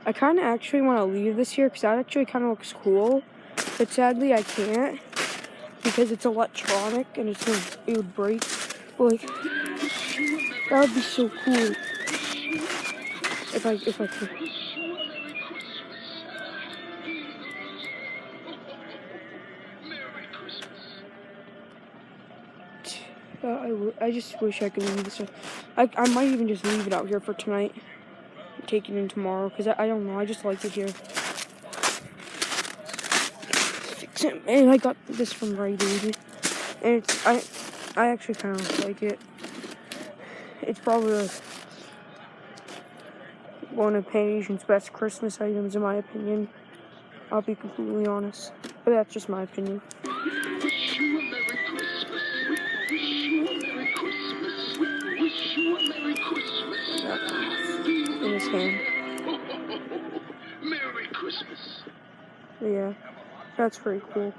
I kind of actually want to leave this here because that actually kind of looks cool. But sadly, I can't because it's electronic and it would break. But, like, that would be so cool if I could. I just wish I could leave this. I might even just leave it out here for tonight. Take it in tomorrow because I don't know. I just like it here. And I got this from Rite, and I actually kind of like it. It's probably one of Asian's best Christmas items in my opinion. I'll be completely honest, but that's just my opinion. Wish you a Merry Christmas. Wish you a Merry Christmas. Wish you a Merry Christmas. In his hand. Merry Christmas. Yeah, that's pretty cool.